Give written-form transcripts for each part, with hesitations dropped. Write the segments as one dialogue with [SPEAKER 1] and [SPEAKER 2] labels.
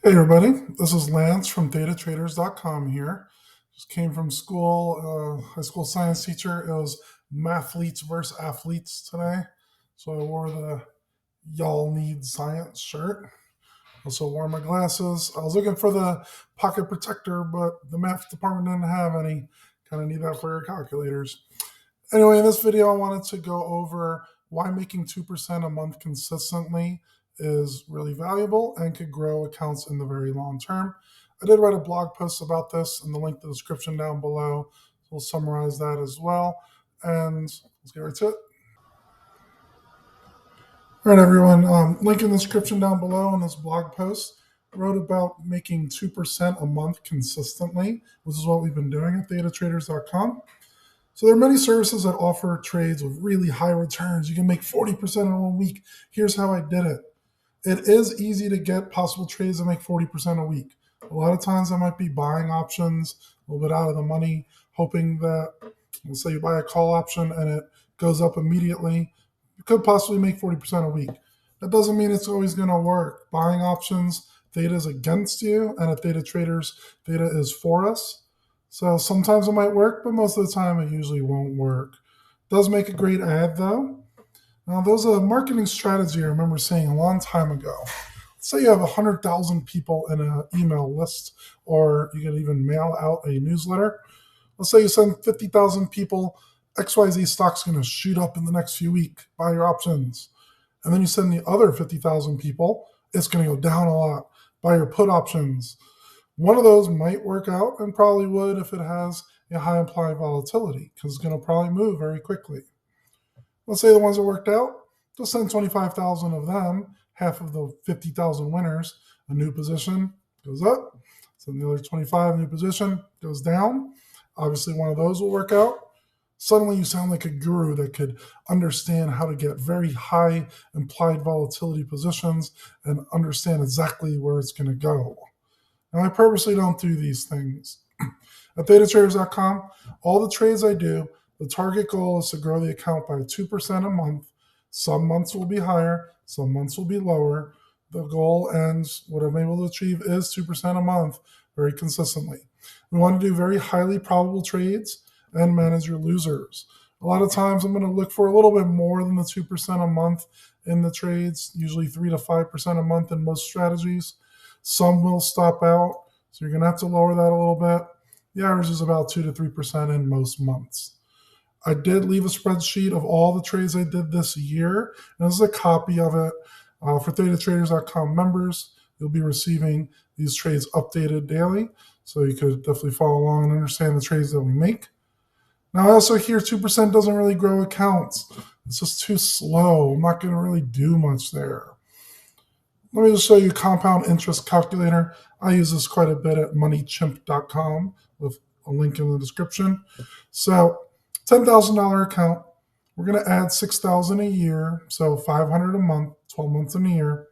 [SPEAKER 1] Hey everybody, this is Lance from datatraders.com here. Just came from school, high school science teacher. It was mathletes versus athletes today. So I wore the y'all need science shirt. Also wore my glasses. I was looking for the pocket protector, but the math department didn't have any. Kind of need that for your calculators. Anyway, in this video, I wanted to go over why making 2% a month consistently is really valuable and could grow accounts in the very long term. I did write a blog post about this in the link to the description down below. We'll summarize that as well. And let's get right to it. All right, everyone. Link in the description down below on this blog post. I wrote about making 2% a month consistently, which is what we've been doing at datatraders.com. So there are many services that offer trades with really high returns. You can make 40% in 1 week. Here's how I did it. It is easy to get possible trades that make 40% a week. A lot of times I might be buying options a little bit out of the money, hoping that, let's say you buy a call option and it goes up immediately. You could possibly make 40% a week. That doesn't mean it's always going to work. Buying options, data is against you, and at Data Traders, data is for us. So sometimes it might work, but most of the time it usually won't work. It does make a great ad though. Now, there's a marketing strategy I remember saying a long time ago. Let's say you have 100,000 people in an email list, or you can even mail out a newsletter. Let's say you send 50,000 people, XYZ stock's going to shoot up in the next few weeks, buy your options. And then you send the other 50,000 people, it's going to go down a lot, buy your put options. One of those might work out and probably would if it has a high implied volatility because it's going to probably move very quickly. Let's say the ones that worked out, just send 25,000 of them, half of the 50,000 winners, a new position goes up. Send the other 25, new position goes down. Obviously, one of those will work out. Suddenly, you sound like a guru that could understand how to get very high implied volatility positions and understand exactly where it's going to go. Now, I purposely don't do these things. At datatraders.com, all the trades I do, the target goal is to grow the account by 2% a month. Some months will be higher, some months will be lower. The goal and what I'm able to achieve is 2% a month very consistently. We want to do very highly probable trades and manage your losers. A lot of times I'm going to look for a little bit more than the 2% a month in the trades, usually 3 to 5% a month in most strategies. Some will stop out, so you're going to have to lower that a little bit. The average is about 2 to 3% in most months. I did leave a spreadsheet of all the trades I did this year, and this is a copy of it. For datatraders.com members, you'll be receiving these trades updated daily, so you could definitely follow along and understand the trades that we make. Now, I also hear 2% doesn't really grow accounts. It's just too slow. I'm not going to really do much there. Let me just show you compound interest calculator. I use this quite a bit at moneychimp.com with a link in the description. So $10,000 account, we're going to add $6,000 a year, so $500 a month, 12 months in a year.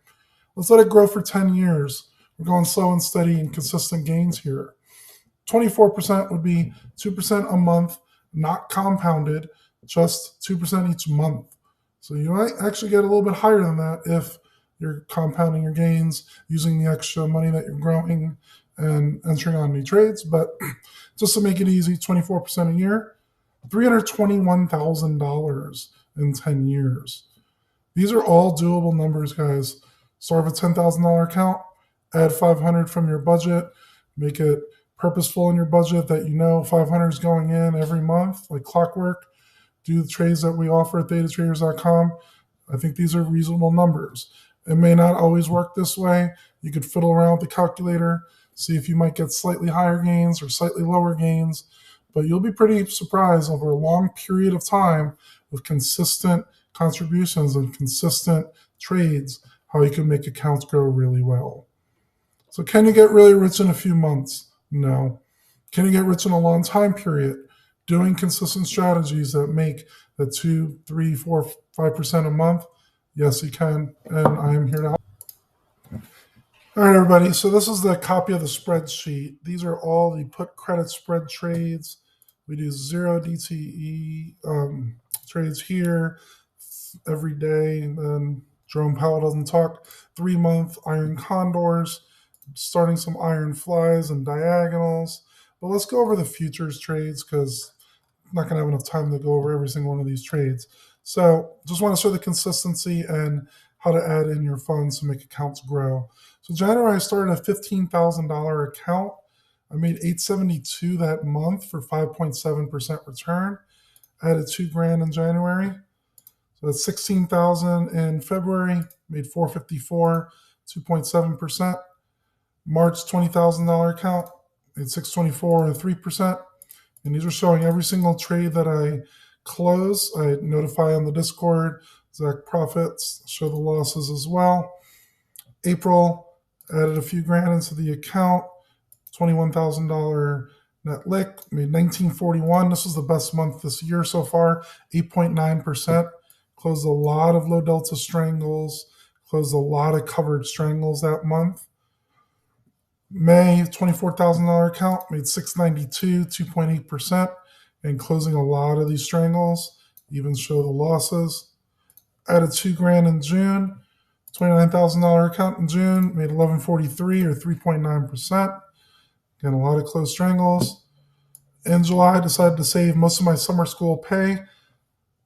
[SPEAKER 1] Let's let it grow for 10 years. We're going slow and steady and consistent gains here. 24% would be 2% a month, not compounded, just 2% each month. So you might actually get a little bit higher than that if you're compounding your gains, using the extra money that you're growing and entering on new trades. But just to make it easy, 24% a year, $321,000 in 10 years. These are all doable numbers, guys. Start with a $10,000 account, add 500 from your budget, make it purposeful in your budget that you know 500 is going in every month, like clockwork. Do the trades that we offer at datatraders.com. I think these are reasonable numbers. It may not always work this way. You could fiddle around with the calculator, see if you might get slightly higher gains or slightly lower gains, but you'll be pretty surprised over a long period of time with consistent contributions and consistent trades how you can make accounts grow really well. So can you get really rich in a few months? No. Can you get rich in a long time period? Doing consistent strategies that make the 2, 3, 4, 5% a month? Yes, you can, and I am here to help. All right, everybody. So this is the copy of the spreadsheet. These are all the put credit spread trades. We do 0 DTE trades here every day. And then Jerome Powell doesn't talk. 3-month iron condors. starting some iron flies and diagonals. But let's go over the futures trades because I'm not going to have enough time to go over every single one of these trades. So just want to show the consistency and how to add in your funds to make accounts grow. So January, I started a $15,000 account. I made $872 that month for 5.7% return. I added $2,000 in January. So that's 16,000 in February, made 454, 2.7%. March $20,000 account, made 624 or 3%. And these are showing every single trade that I close. I notify on the Discord, exact profits, show the losses as well. April, added a few grand into the account, $21,000 net lick, made 1941. This was the best month this year so far, 8.9%. Closed a lot of low delta strangles, closed a lot of covered strangles that month. May, $24,000 account, made 692, 2.8%, and closing a lot of these strangles, even show the losses. Added $2,000 in June, $29,000 account in June, made 1143 or 3.9%. Again, a lot of closed strangles. In July, I decided to save most of my summer school pay.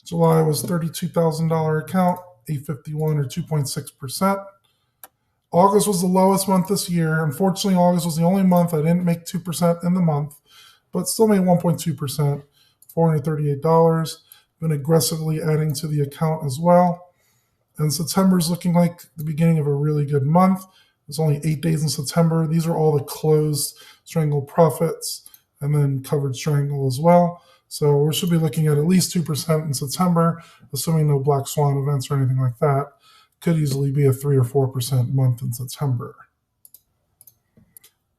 [SPEAKER 1] July was $32,000 account, 851 or 2.6%. August was the lowest month this year. Unfortunately, August was the only month I didn't make 2% in the month, but still made 1.2%, $438. Been aggressively adding to the account as well. And September is looking like the beginning of a really good month. There's only 8 days in September. These are all the closed strangle profits and then covered strangle as well. So we should be looking at least 2% in September, assuming no black swan events or anything like that. Could easily be a 3 or 4% month in September.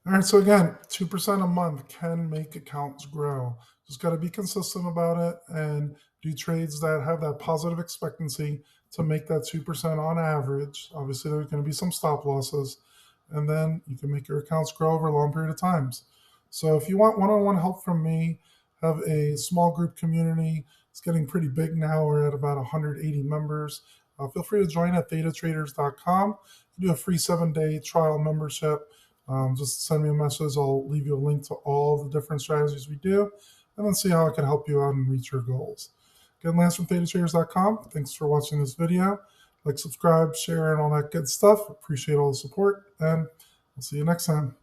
[SPEAKER 1] All right, so again, 2% a month can make accounts grow. Just got to be consistent about it and do trades that have that positive expectancy to make that 2% on average. Obviously, there's going to be some stop losses, and then you can make your accounts grow over a long period of times. So if you want one-on-one help from me, have a small group community. It's getting pretty big now. We're at about 180 members. Feel free to join at thetatraders.com. You do a free 7-day trial membership. Just send me a message. I'll leave you a link to all the different strategies we do, and then see how I can help you out and reach your goals. Again, Lance from thetatraders.com. Thanks for watching this video. Like, subscribe, share, and all that good stuff. Appreciate all the support, and I'll see you next time.